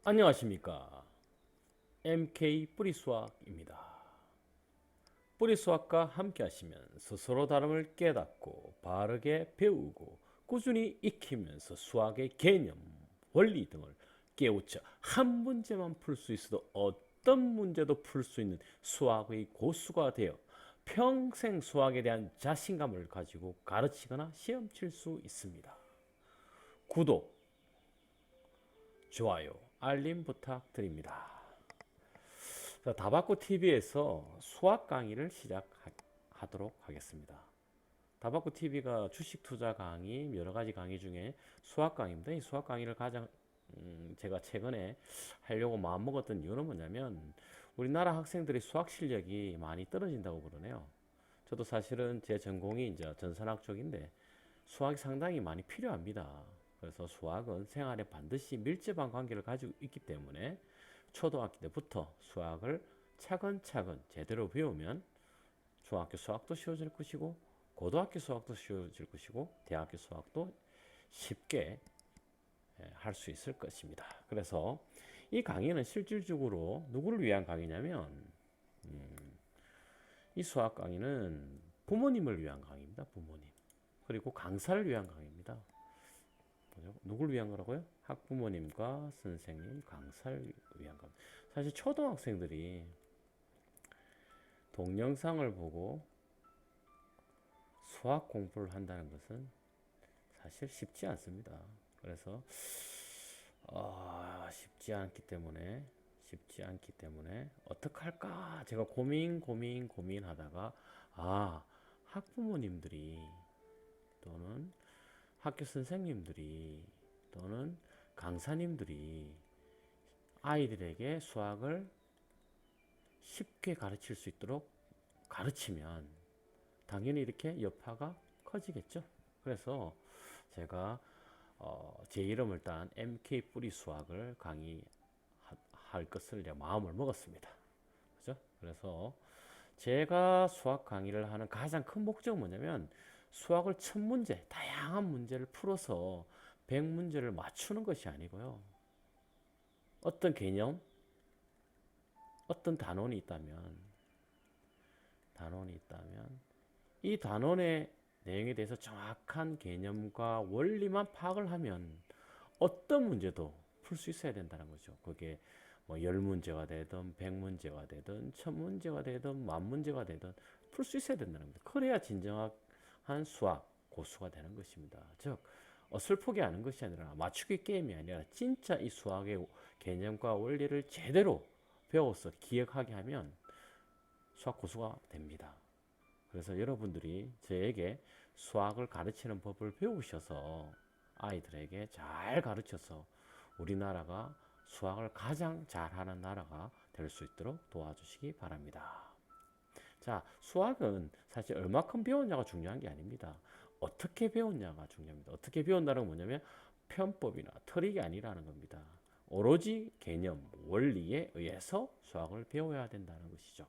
안녕하십니까. MK 뿌리수학입니다. 뿌리수학과 함께 하시면 스스로 다름을 깨닫고 바르게 배우고 꾸준히 익히면서 수학의 개념, 원리 등을 깨우쳐 한 문제만 풀 수 있어도 어떤 문제도 풀 수 있는 수학의 고수가 되어 평생 수학에 대한 자신감을 가지고 가르치거나 시험 칠 수 있습니다. 구독, 좋아요, 알림 부탁드립니다. 다바꾸 TV에서 수학 강의를 시작하도록 하겠습니다. 다바꾸 TV가 주식 투자 강의, 여러 가지 강의 중에 수학 강의입니다. 이 수학 강의를 가장 제가 최근에 하려고 마음먹었던 이유는 뭐냐면 우리나라 학생들의 수학 실력이 많이 떨어진다고 그러네요. 저도 사실은 제 전공이 이제 전산학 쪽인데 수학이 상당히 많이 필요합니다. 그래서 수학은 생활에 반드시 밀접한 관계를 가지고 있기 때문에 초등학교 때부터 수학을 차근차근 제대로 배우면 중학교 수학도 쉬워질 것이고 고등학교 수학도 쉬워질 것이고 대학교 수학도 쉽게 할 수 있을 것입니다. 그래서 이 강의는 실질적으로 누구를 위한 강의냐면 이 수학 강의는 부모님을 위한 강의입니다. 부모님. 그리고 강사를 위한 강의입니다. 누굴 위한 거라고요? 학부모님과 선생님, 강사를 위한 겁니다. 사실 초등학생들이 동영상을 보고 수학 공부를 한다는 것은 사실 쉽지 않습니다. 그래서 쉽지 않기 때문에 어떡할까 제가 고민하다가 학부모님들이 또는 학교 선생님들이 또는 강사님들이 아이들에게 수학을 쉽게 가르칠 수 있도록 가르치면 당연히 이렇게 여파가 커지겠죠. 그래서 제가 제 이름을 딴 MK 뿌리 수학을 강의할 것을 마음을 먹었습니다. 그죠? 그래서 제가 수학 강의를 하는 가장 큰 목적은 뭐냐면 수학을 천 문제, 다양한 문제를 풀어서 100문제를 맞추는 것이 아니고요. 어떤 개념, 어떤 단원이 있다면 이 단원의 내용에 대해서 정확한 개념과 원리만 파악을 하면 어떤 문제도 풀 수 있어야 된다는 거죠. 그게 뭐 10문제가 되든 100문제가 되든 1000문제가 되든 10,000문제가 되든 풀 수 있어야 된다는 겁니다. 그래야 진정한 수학 고수가 되는 것입니다. 즉 어설프게 하는 것이 아니라 맞추기 게임이 아니라 진짜 이 수학의 개념과 원리를 제대로 배워서 기억하게 하면 수학 고수가 됩니다. 그래서 여러분들이 저에게 수학을 가르치는 법을 배우셔서 아이들에게 잘 가르쳐서 우리나라가 수학을 가장 잘하는 나라가 될 수 있도록 도와주시기 바랍니다. 자, 수학은 사실 얼마큼 배웠냐가 중요한 게 아닙니다. 어떻게 배웠냐가 중요합니다. 어떻게 배운다는 건 뭐냐면 편법이나 트릭이 아니라는 겁니다. 오로지 개념, 원리에 의해서 수학을 배워야 된다는 것이죠.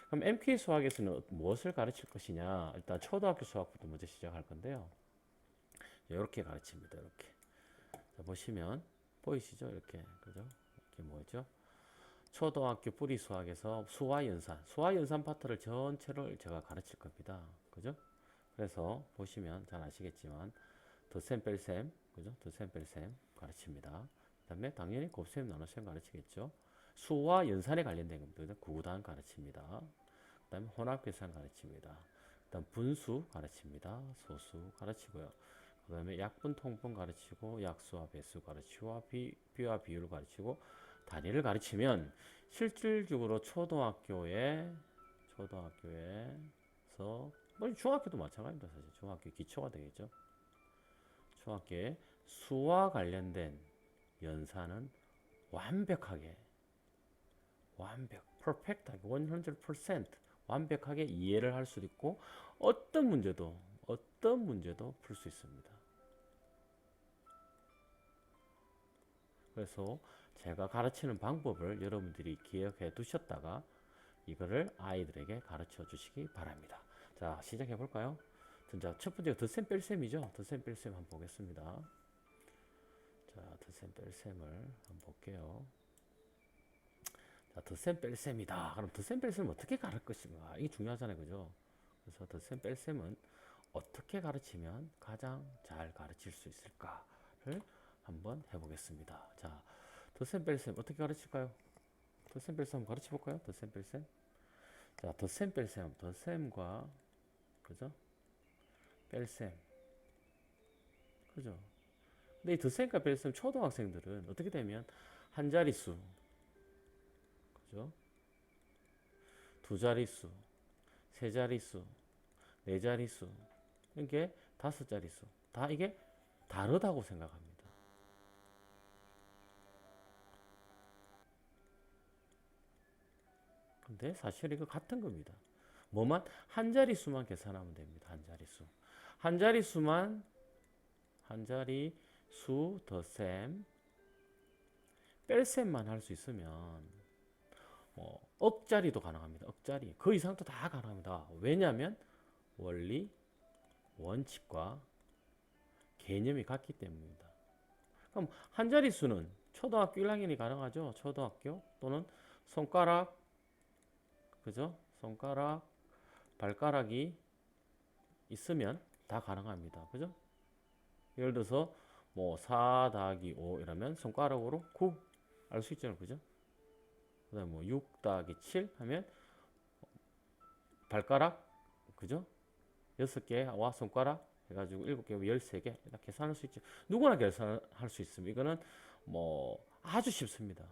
그럼 MK 수학에서는 무엇을 가르칠 것이냐? 일단 초등학교 수학부터 먼저 시작할 건데요. 이렇게 가르칩니다. 이렇게. 자, 보시면 보이시죠? 이렇게. 그죠? 이렇게 뭐죠? 초등학교 뿌리 수학에서 수화 연산 파트를 전체를 제가 가르칠 겁니다. 그죠? 그래서 보시면 잘 아시겠지만 덧셈 뺄셈, 그죠? 덧셈 뺄셈 가르칩니다. 그다음에 당연히 곱셈 나눗셈 가르치겠죠. 수와 연산에 관련된 겁니다. 구구단 가르칩니다. 그다음에 혼합계산 가르칩니다. 그다음 분수 가르칩니다. 소수 가르치고요. 그다음에 약분 통분 가르치고 약수와 배수 가르치고 비와 비율을 가르치고 단위를 가르치면 실질적으로 초등학교에서 뭐 중학교도 마찬가지입니다. 사실 중학교 기초가 되겠죠. 중학교에 수와 관련된 연산은 완벽하게 퍼펙트하게 100% 완벽하게 이해를 할 수 있고 어떤 문제도 풀 수 있습니다. 그래서 제가 가르치는 방법을 여러분들이 기억해 두셨다가 이거를 아이들에게 가르쳐 주시기 바랍니다. 자, 시작해 볼까요? 자, 첫 번째가 덧셈 뺄셈이죠. 덧셈 뺄셈 한번 보겠습니다. 자, 덧셈 뺄셈을 한번 볼게요. 자, 덧셈 뺄셈이다. 그럼 덧셈 뺄셈을 어떻게 가르칠 것인가? 이게 중요하잖아요, 그죠? 그래서 덧셈 뺄셈은 어떻게 가르치면 가장 잘 가르칠 수 있을까를 한번 해보겠습니다. 자, 덧셈 뺄셈 어떻게 가르칠까요? 덧셈 뺄셈 한번 가르쳐 볼까요? 덧셈 뺄셈. 자, 덧셈 뺄셈, 덧셈과 그죠? 뺄셈, 그죠? 근데 이 덧셈과 뺄셈 초등학생들은 어떻게 되면 한 자릿수, 그죠? 두 자릿수, 세 자릿수, 네 자릿수, 이게 다섯 자릿수, 다 이게 다르다고 생각합니다. 근데 사실 이거 같은 겁니다. 뭐만 한 자릿수만 계산하면 됩니다. 한 자릿수. 한 자릿수만 한 자릿수 덧셈 뺄셈만 할 수 있으면 억자리도 가능합니다. 억자리 그 이상도 다 가능합니다. 왜냐하면 원리, 원칙과 개념이 같기 때문입니다. 그럼 한 자릿수는 초등학교 1학년이 가능하죠. 초등학교 또는 손가락, 그죠? 손가락, 발가락이 있으면 다 가능합니다. 그죠? 예를 들어서 뭐 4 더하기 5 이러면 손가락으로 9 알 수 있잖아요. 그죠? 그 다음에 뭐 6 더하기 7 하면 발가락, 그죠? 6개와 손가락 해가지고 7개, 13개 이렇게 계산할 수 있죠. 누구나 계산할 수 있습니다. 이거는 뭐 아주 쉽습니다.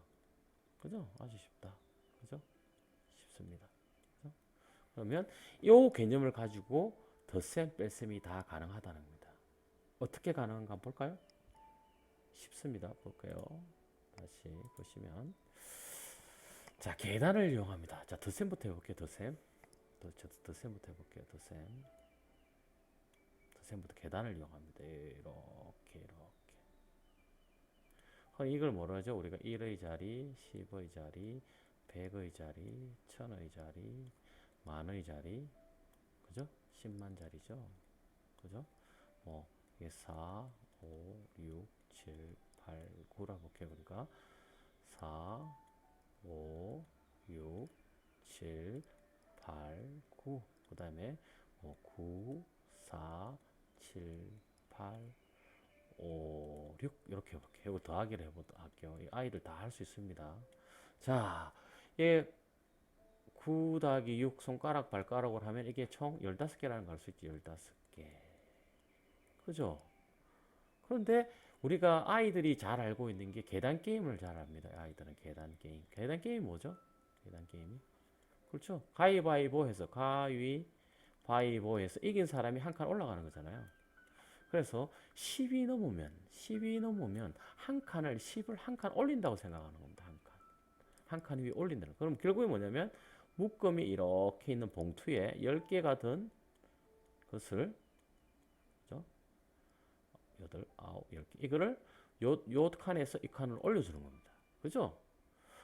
그죠? 아주 쉽다. 그죠? 쉽습니다. 그죠? 그러면 이 개념을 가지고 덧셈, 뺄셈이 다 가능하다는 겁니다. 어떻게 가능한가 한번 볼까요? 쉽습니다. 볼까요? 다시 보시면 자, 계단을 이용합니다. 자, 덧셈부터 해볼게요. 덧셈부터 해볼게요. 덧셈부터 계단을 이용합니다. 이렇게 이걸 뭐라 하죠? 우리가 1의 자리, 10의 자리, 100의 자리, 1000의 자리, 만의 자리, 그죠? 10만 자리죠. 그죠? 뭐 이게 4, 5, 6, 7, 8, 9라 볼게요. 그러니까 4, 5, 6, 7, 8, 9. 그 다음에 9, 4, 7, 8, 5, 6 이렇게 해볼게요. 이거 더하기를 해보도록 할게요. 아이들 다 할 수 있습니다. 자, 예, 9 더하기 6 손가락 발가락으로 하면 이게 총 15개라는 걸 알 수 있죠. 15개. 그죠? 그런데 우리가 아이들이 잘 알고 있는 게 계단 게임을 잘 압니다. 아이들은 계단 게임. 계단 게임 뭐죠? 계단 게임이? 그렇죠. 가위바위보 해서 가위바위보 해서 이긴 사람이 한 칸 올라가는 거잖아요. 그래서 10이 넘으면 한 칸을 10을 한 칸 올린다고 생각하는 겁니다. 한 칸 위에 올린다는. 그럼 결국에 뭐냐면 묶음이 이렇게 있는 봉투에 10개가 든 것을 그죠? 8, 9, 10개 이거를 요 칸에서 이 칸을 올려주는 겁니다. 그죠?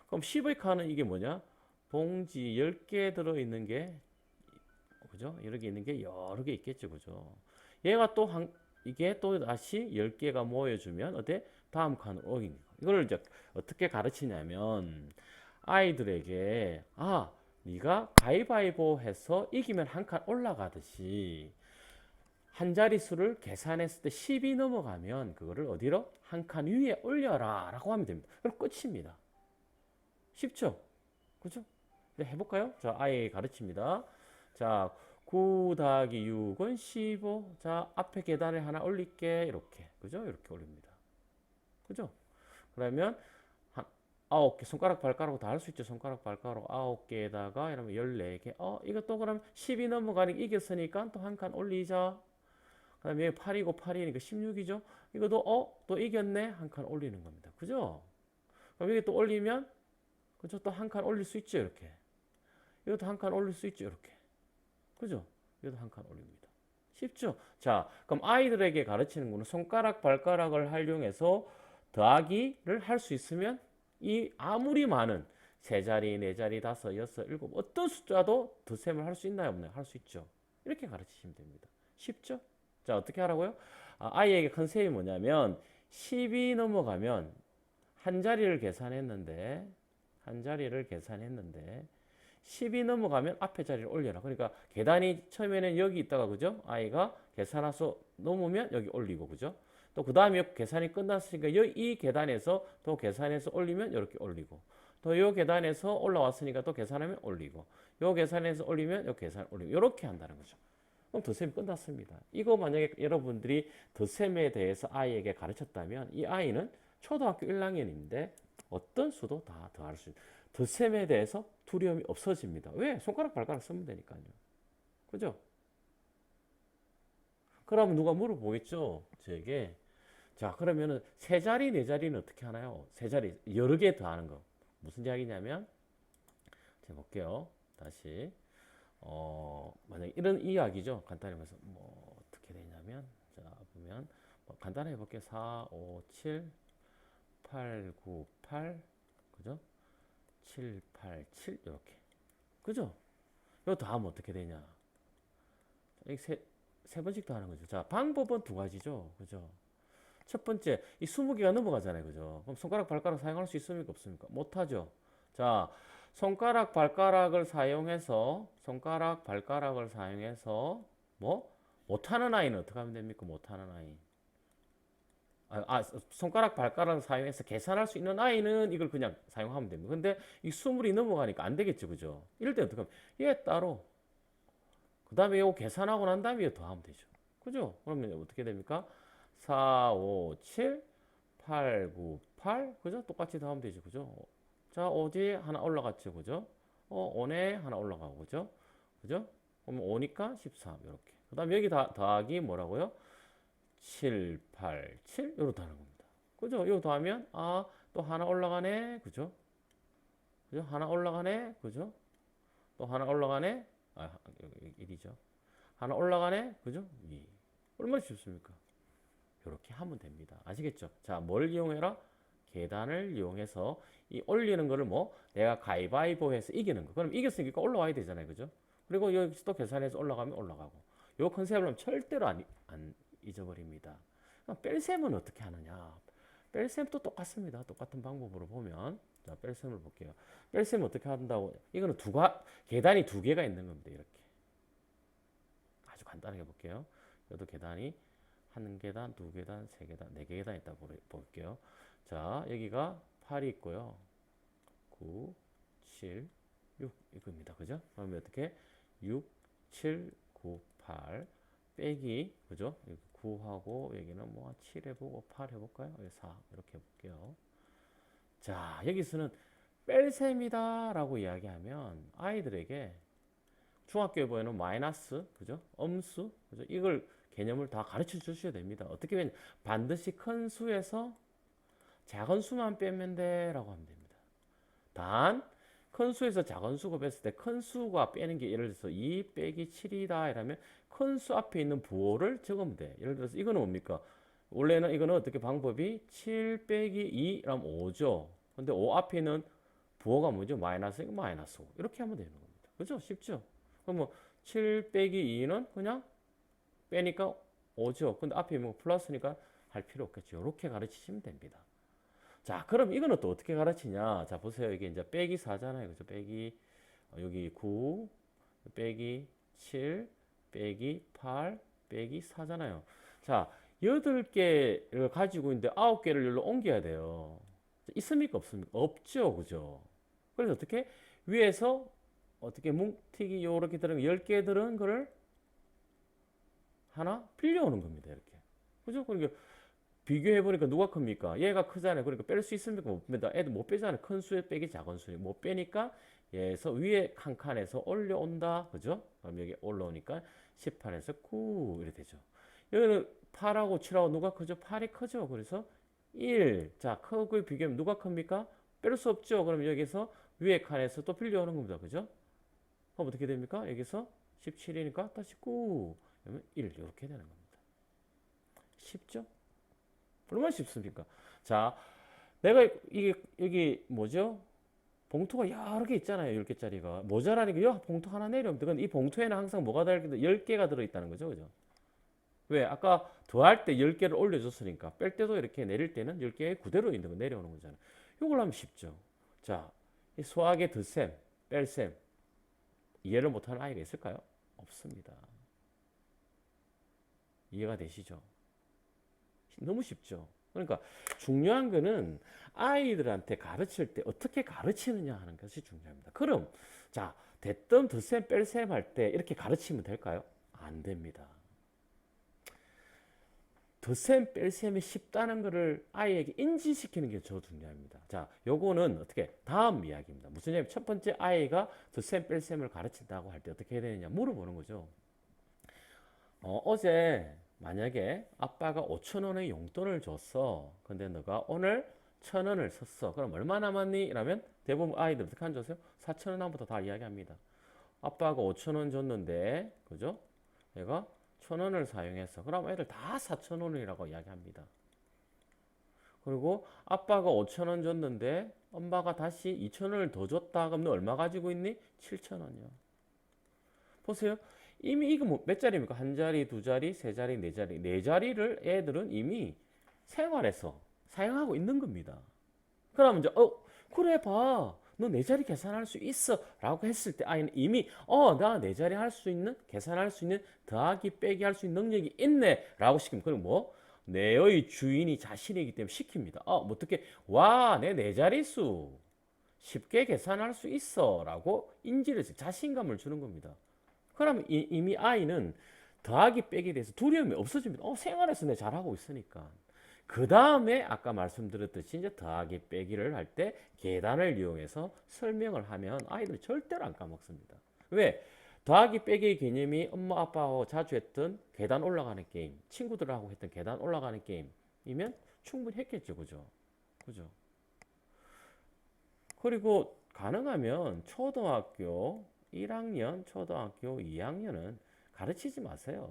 그럼 10의 칸은 이게 뭐냐? 봉지 10개 들어있는 게 그죠? 이렇게 있는 게 여러 개 있겠죠. 그죠? 얘가 또 이게 또 다시 10개가 모여주면 어때? 다음 칸으로 옮긴 거. 이걸 이제 어떻게 가르치냐면 아이들에게 네가 가위바위보 해서 이기면 한 칸 올라가듯이 한 자릿수를 계산했을 때 10이 넘어가면 그거를 어디로? 한 칸 위에 올려라 라고 하면 됩니다. 그럼 끝입니다. 쉽죠? 그죠? 네, 해볼까요? 자, 아이 가르칩니다. 자, 9 더하기 6은 15. 자, 앞에 계단을 하나 올릴게. 이렇게. 그죠? 이렇게 올립니다. 그죠? 그러면 한 9개, 손가락, 발가락 다 할 수 있죠. 손가락, 발가락 9개에다가 이러면 14개. 이것도 그럼 10이 넘어가니까 이겼으니까 또 한 칸 올리자. 그 다음에 8이고 8이니까 16이죠. 이것도 또 이겼네. 한 칸 올리는 겁니다. 그죠? 그럼 이게 또 올리면 그죠? 또 한 칸 올릴 수 있죠. 이렇게. 이것도 한 칸 올릴 수 있죠. 이렇게. 그죠? 이것도 한 칸 올립니다. 쉽죠? 자, 그럼 아이들에게 가르치는 거는 손가락, 발가락을 활용해서 더하기를 할 수 있으면 이 아무리 많은 세 자리, 네 자리, 다섯, 여섯, 일곱 어떤 숫자도 덧셈을 할 수 있나요? 없나요? 할 수 있죠. 이렇게 가르치시면 됩니다. 쉽죠? 자, 어떻게 하라고요? 아이에게 컨셉이 뭐냐면 10이 넘어가면 한 자리를 계산했는데 10이 넘어가면 앞에 자리를 올려라. 그러니까 계단이 처음에는 여기 있다가 그죠? 아이가 계산해서 넘으면 여기 올리고 그죠? 또 그 다음에 계산이 끝났으니까 이 계단에서 또 계산해서 올리면 이렇게 올리고 또 이 계단에서 올라왔으니까 또 계산하면 올리고 요 계산해서 올리면 요 계산 올리고 이렇게 한다는 거죠. 그럼 덧셈이 끝났습니다. 이거 만약에 여러분들이 덧셈에 대해서 아이에게 가르쳤다면 이 아이는 초등학교 1학년인데 어떤 수도 다 더할 수 있는 덧셈에 대해서 두려움이 없어집니다. 왜? 손가락 발가락 쓰면 되니까요. 그죠? 그러면 누가 물어보겠죠? 저에게. 자, 그러면은 세 자리, 네 자리는 어떻게 하나요? 세 자리 여러 개 더하는 거. 무슨 이야기냐면 제가 볼게요. 다시 만약에 이런 이야기죠. 간단히 말해서 뭐 어떻게 되냐면 자, 보면 뭐 간단히 해볼게요. 4, 5, 7, 8, 9, 8 그죠? 7, 8, 7 이렇게 그죠? 이거 더하면 어떻게 되냐? 이 세 번씩 더하는 거죠. 자, 방법은 두 가지죠. 그죠? 첫 번째, 이 20개가 넘어가잖아요. 그죠? 그럼 손가락, 발가락 사용할 수 있습니까? 없습니까? 못하죠. 자, 손가락, 발가락을 사용해서, 뭐? 못하는 아이는 어떻게 하면 됩니까? 못하는 아이. 손가락, 발가락을 사용해서 계산할 수 있는 아이는 이걸 그냥 사용하면 됩니다. 근데 이 20이 넘어가니까 안 되겠죠. 그죠? 이럴 때 어떻게 하면, 얘 따로, 그 다음에 이거 계산하고 난 다음에 이거 더하면 되죠. 그죠? 그러면 어떻게 됩니까? 4, 5, 7, 8, 9, 8. 그죠? 똑같이 더하면 되죠. 그죠? 자, 5지 하나 올라갔죠. 그죠? 5네 하나 올라가고. 그죠? 그죠? 그러면 5니까 13. 이렇게. 그 다음에 여기 더하기 뭐라고요? 7, 8, 7. 이렇게 하는 겁니다. 그죠? 이거 더하면, 또 하나 올라가네. 그죠? 그죠? 하나 올라가네. 그죠? 또 하나 올라가네. 여기 1이죠. 하나 올라가네. 그죠? 2. 얼마나 쉽습니까? 이렇게 하면 됩니다. 아시겠죠? 자, 뭘 이용해라? 계단을 이용해서 이 올리는 거를 뭐 내가 가위바위보 해서 이기는 거. 그럼 이겼으니까 올라와야 되잖아요. 그죠? 그리고 여기서 또 계산해서 올라가면 올라가고. 요 컨셉을 절대로 안 잊어버립니다. 뺄셈은 어떻게 하느냐? 뺄셈도 똑같습니다. 똑같은 방법으로 보면 자, 뺄셈을 볼게요. 뺄셈 어떻게 한다고? 이거는 계단이 두 개가 있는 겁니다. 이렇게. 아주 간단하게 볼게요. 여기도 계단이 한 계단, 두 계단, 세 계단, 네 개 계단 있다고 볼게요. 자, 여기가 8이 있고요. 9, 7, 6 이겁니다. 그죠? 그러면 어떻게? 6, 7, 9, 8 빼기 그죠? 9하고 여기는 뭐 7 해보고 8 해볼까요? 4 이렇게 해볼게요. 자, 여기서는 뺄셈이다 라고 이야기하면 아이들에게 중학교에 보이는 마이너스, 그죠? 엄수, 그죠? 이걸 개념을 다 가르쳐 주셔야 됩니다. 어떻게 하면 반드시 큰 수에서 작은 수만 빼면 돼 라고 하면 됩니다. 단, 큰 수에서 작은 수가 뺐을 때 큰 수가 빼는 게 예를 들어서 2 빼기 7이다 이러면 큰 수 앞에 있는 부호를 적으면 돼. 예를 들어서 이거는 뭡니까? 원래는 이거는 어떻게 방법이 7 빼기 2라면 5죠. 근데 5 앞에 있는 부호가 뭐죠? 마이너스, 마이너스 5. 이렇게 하면 되는 겁니다. 그죠? 쉽죠? 그럼 뭐, 7 빼기 2는 그냥 빼니까 5죠. 근데 앞에 뭐 플러스니까 할 필요 없겠죠. 이렇게 가르치시면 됩니다. 자, 그럼 이거는 또 어떻게 가르치냐? 자, 보세요. 이게 이제 빼기 4잖아요. 그죠? 빼기, 여기 9, 빼기 7, 빼기 8, 빼기 4잖아요. 자, 8개를 가지고 있는데 9개를 여기로 옮겨야 돼요. 있습니까? 없습니까? 없죠. 그죠? 그래서 어떻게? 위에서 어떻게 뭉튀기 요렇게 들은 10개 들은 거를 하나 빌려오는 겁니다. 이렇게. 그죠? 그러니까 비교해 보니까 누가 큽니까? 얘가 크잖아요. 그러니까 뺄 수 있습니까? 못 뺀다. 애들 못 빼잖아요. 큰 수에 빼기 작은 수에 못 빼니까 얘에서 위에 한 칸에서 올려온다. 그죠? 그럼 여기 올라오니까 18에서 9 이렇게 되죠. 여기는 8하고 7하고 누가 크죠? 8이 크죠. 그래서 1. 자, 크고 비교하면 누가 큽니까? 뺄 수 없죠. 그럼 여기서 위에 칸에서 또 빌려오는 겁니다. 그죠? 그럼 어떻게 됩니까? 여기서 17이니까 다시 9. 그러면 1 이렇게 되는 겁니다. 쉽죠? 얼마나 쉽습니까? 자, 내가 이게 여기 뭐죠? 봉투가 여러 개 있잖아요. 10개짜리가. 모자라니까 봉투 하나 내려오면 근데 이 봉투에는 항상 뭐가 들어있다? 10개가 들어있다는 거죠. 그죠? 왜? 아까 더할 때 10개를 올려줬으니까 뺄 때도 이렇게 내릴 때는 10개 그대로 있는 거 내려오는 거잖아요. 이걸 하면 쉽죠. 자, 이 수학의 덧셈, 뺄셈 이해를 못하는 아이가 있을까요? 없습니다. 이해가 되시죠? 너무 쉽죠. 그러니까 중요한 거는 아이들한테 가르칠 때 어떻게 가르치느냐 하는 것이 중요합니다. 그럼 자, 대뜸 덧셈 뺄셈 할 때 이렇게 가르치면 될까요? 안 됩니다. 덧셈 뺄셈이 쉽다는 것을 아이에게 인지시키는 게 저 중요합니다. 자, 요거는 어떻게 다음 이야기입니다. 무슨 얘기? 첫 번째 아이가 덧셈 뺄셈을 가르친다고 할 때 어떻게 해야 되느냐 물어보는 거죠. 어제 만약에 아빠가 5천 원의 용돈을 줬어. 근데 너가 오늘 1,000원을 썼어. 그럼 얼마 남았니? 이러면 대부분 아이들 어떻게 하는 줄 아세요? 4천 원 다음부터 다 이야기합니다. 아빠가 5천 원 줬는데, 그죠? 얘가 1,000원을 사용했어. 그럼 애들 다 4천 원이라고 이야기합니다. 그리고 아빠가 5천 원 줬는데 엄마가 다시 2천 원을 더 줬다. 그럼 너 얼마 가지고 있니? 7천 원이요. 보세요. 이미 이거 몇 자리입니까? 한 자리, 두 자리, 세 자리, 네 자리. 네 자리를 애들은 이미 생활에서 사용하고 있는 겁니다. 그러면 이제 그래 봐. 너 네 자리 계산할 수 있어. 라고 했을 때 아이는 이미 나 네 자리 할 수 있는 계산할 수 있는 더하기 빼기 할 수 있는 능력이 있네. 라고 시키면 그럼 뭐? 내의 주인이 자신이기 때문에 시킵니다. 뭐 어떻게 와, 내 네 자릿수 쉽게 계산할 수 있어. 라고 인지를 자신감을 주는 겁니다. 그러면 이미 아이는 더하기 빼기에 대해서 두려움이 없어집니다. 생활에서 내 잘하고 있으니까. 그 다음에 아까 말씀드렸듯이 이제 더하기 빼기를 할 때 계단을 이용해서 설명을 하면 아이들이 절대로 안 까먹습니다. 왜? 더하기 빼기의 개념이 엄마 아빠하고 자주 했던 계단 올라가는 게임, 친구들하고 했던 계단 올라가는 게임이면 충분히 했겠죠. 그죠? 그죠? 그리고 가능하면 초등학교 1학년, 초등학교 2학년은 가르치지 마세요.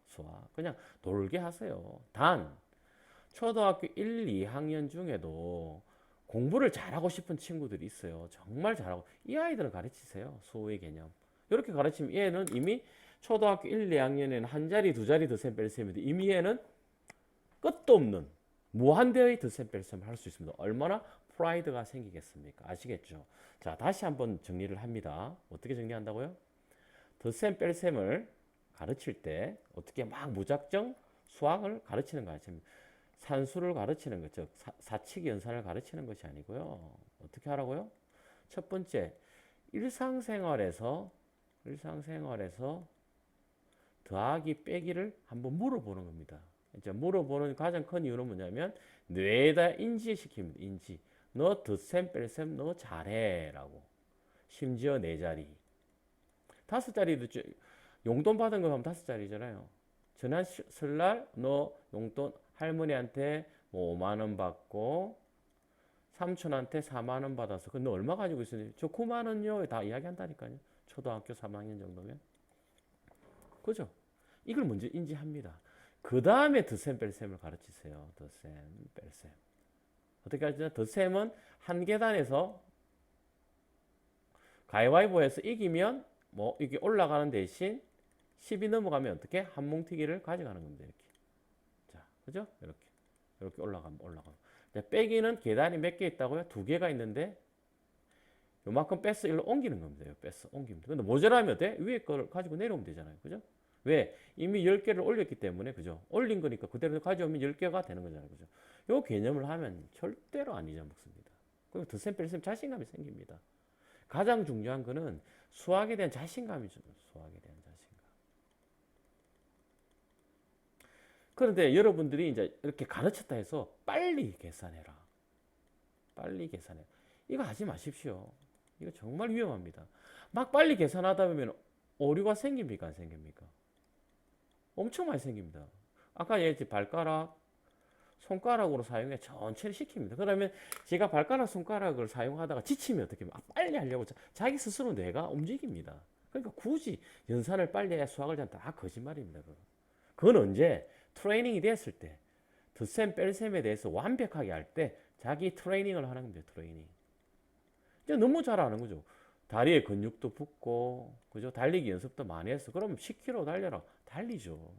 수학. 그냥 놀게 하세요. 단, 초등학교 1, 2학년 중에도 공부를 잘하고 싶은 친구들이 있어요. 정말 잘하고. 이 아이들은 가르치세요. 수호의 개념. 이렇게 가르치면 얘는 이미 초등학교 1, 2학년에는 한 자리, 두 자리 덧셈 뺄셈인데 이미 얘는 끝도 없는 무한대의 덧셈 뺄셈을 할 수 있습니다. 얼마나 프라이드가 생기겠습니까? 아시겠죠? 자, 다시 한번 정리를 합니다. 어떻게 정리한다고요? 덧셈 뺄셈을 가르칠 때 어떻게 막 무작정 수학을 가르치는 거 아니죠? 산수를 가르치는 것, 즉 사칙 연산을 가르치는 것이 아니고요. 어떻게 하라고요? 첫 번째, 일상생활에서 더하기 빼기를 한번 물어보는 겁니다. 이제 물어보는 가장 큰 이유는 뭐냐면 뇌에다 인지시킵니다. 인지. 너 덧셈 뺄셈 너 잘해라고. 심지어 네 자리. 다섯 자리도 용돈 받은 거 하면 다섯 자리잖아요. 지난 설날 너 용돈 할머니한테 뭐 5만 원 받고 삼촌한테 4만 원 받아서 너 얼마 가지고 있으니? 저 9만 원요. 다 이야기한다니까요. 초등학교 3학년 정도면. 그죠? 이걸 먼저 인지합니다. 그 다음에 덧셈 뺄셈을 가르치세요. 덧셈 뺄셈. 어떻게 하죠? 덧셈은 한 계단에서 가위바위보해서 이기면 뭐 이게 올라가는 대신 10이 넘어가면 어떻게? 한 뭉티기를 가져가는 겁니다. 이렇게. 자, 그죠? 이렇게 올라가면. 자, 빼기는 계단이 몇 개 있다고요? 두 개가 있는데 요만큼 뺐어. 일로 옮기는 겁니다. 뺐어. 옮깁니다. 근데 모자라면 돼? 위에 거를 가지고 내려오면 되잖아요. 그죠? 왜? 이미 10개를 올렸기 때문에, 그죠? 올린 거니까 그대로 가져오면 10개가 되는 거잖아요. 그죠? 요 개념을 하면 절대로 안 잊어먹습니다. 그리고 덧셈 뺄셈 자신감이 생깁니다. 가장 중요한 거는 수학에 대한 자신감이죠. 수학에 대한 자신감. 그런데 여러분들이 이제 이렇게 가르쳤다 해서 빨리 계산해라. 빨리 계산해. 이거 하지 마십시오. 이거 정말 위험합니다. 막 빨리 계산하다 보면 오류가 생깁니까? 안 생깁니까? 엄청 많이 생깁니다. 아까 얘기했지 발가락, 손가락으로 사용해 천천히 시킵니다. 그러면 제가 발가락, 손가락을 사용하다가 지치면 어떻게 해요? 빨리 하려고 자기 스스로 뇌가 움직입니다. 그러니까 굳이 연산을 빨리 해야 수학을 잘한다. 거짓말입니다. 그건 언제? 트레이닝이 됐을 때. 덧셈, 뺄셈에 대해서 완벽하게 할 때 자기 트레이닝을 하는 겁니다. 트레이닝. 이제 너무 잘하는 거죠. 다리에 근육도 붙고, 그죠? 달리기 연습도 많이 했어. 그럼 10km 달려라. 달리죠.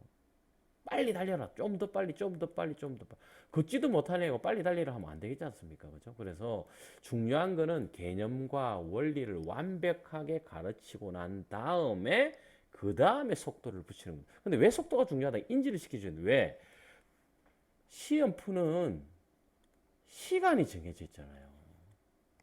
빨리 달려라. 좀 더 빨리, 좀 더 빨리, 좀 더 빨리. 걷지도 못하냐고 빨리 달리라 하면 안 되겠지 않습니까? 그죠? 그래서 중요한 거는 개념과 원리를 완벽하게 가르치고 난 다음에 그 다음에 속도를 붙이는 거예요. 근데 왜 속도가 중요하다? 인지를 시켜주는데 왜? 시험 푸는 시간이 정해져 있잖아요.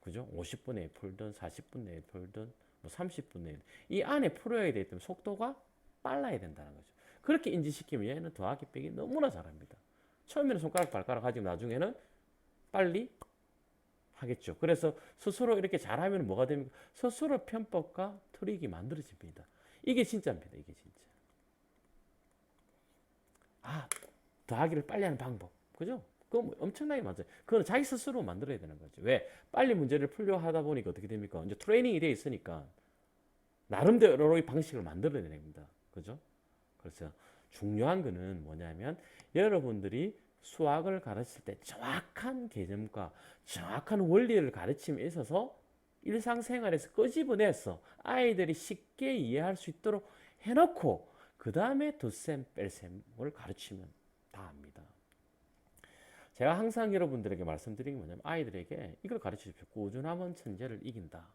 그죠? 50분 내에 풀든 40분 내에 풀든 뭐 30분 내에 이 안에 풀어야 되기 때문에 속도가 빨라야 된다는 거죠. 그렇게 인지시키면 얘는 더하기 빼기 너무나 잘합니다. 처음에는 손가락 발가락 하지만 나중에는 빨리 하겠죠. 그래서 스스로 이렇게 잘하면 뭐가 됩니까? 스스로 편법과 트릭이 만들어집니다. 이게 진짜입니다. 이게 진짜. 아, 더하기를 빨리 하는 방법. 그죠? 그거 뭐 엄청나게 많죠. 그건 자기 스스로 만들어야 되는 거죠. 왜? 빨리 문제를 풀려 하다 보니까 어떻게 됩니까? 이제 트레이닝이 돼 있으니까 나름대로의 방식을 만들어야 됩니다. 그죠? 그래서 중요한 거는 뭐냐면 여러분들이 수학을 가르칠 때 정확한 개념과 정확한 원리를 가르침에 있어서 일상생활에서 끄집어내서 아이들이 쉽게 이해할 수 있도록 해놓고 그 다음에 덧셈 뺄셈을 가르치면 다 합니다. 제가 항상 여러분들에게 말씀드리는 게 뭐냐면 아이들에게 이걸 가르치십시오. 꾸준하면 천재를 이긴다.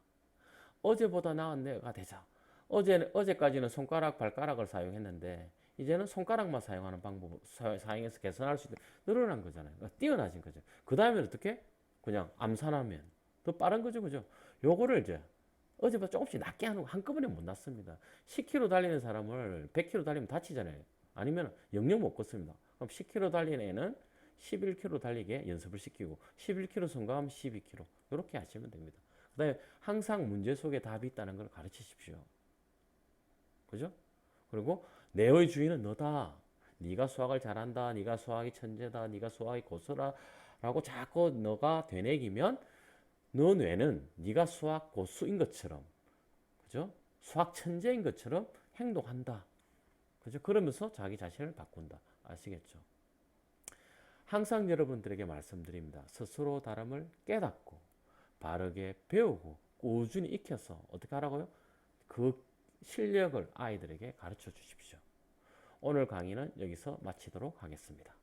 어제보다 나은 내가 되자. 어제까지는 손가락, 발가락을 사용했는데 이제는 손가락만 사용하는 방법 사용해서 개선할 수 있도록 늘어난 거잖아요. 그러니까 뛰어나진 거죠. 그 다음에는 어떻게? 그냥 암산하면 더 빠른 거죠, 그죠? 요거를 이제 어제보다 조금씩 낮게 하는 거 한꺼번에 못 낮습니다. 10km 달리는 사람을 100km 달리면 다치잖아요. 아니면 영영 못 걷습니다. 그럼 10km 달리는 애는 11km 달리게 연습을 시키고 11km 성공하면 12km 이렇게 하시면 됩니다. 그 다음에 항상 문제 속에 답이 있다는 걸 가르치십시오. 그죠? 그리고 내의 주인은 너다. 네가 수학을 잘한다. 네가 수학이 천재다. 네가 수학이 고수라. 라고 자꾸 너가 되뇌기면 너 뇌는 네가 수학 고수인 것처럼, 그죠? 수학 천재인 것처럼 행동한다. 그죠? 그러면서 자기 자신을 바꾼다. 아시겠죠? 항상 여러분들에게 말씀드립니다. 스스로 다름을 깨닫고 바르게 배우고 꾸준히 익혀서 어떻게 하라고요? 그 실력을 아이들에게 가르쳐 주십시오. 오늘 강의는 여기서 마치도록 하겠습니다.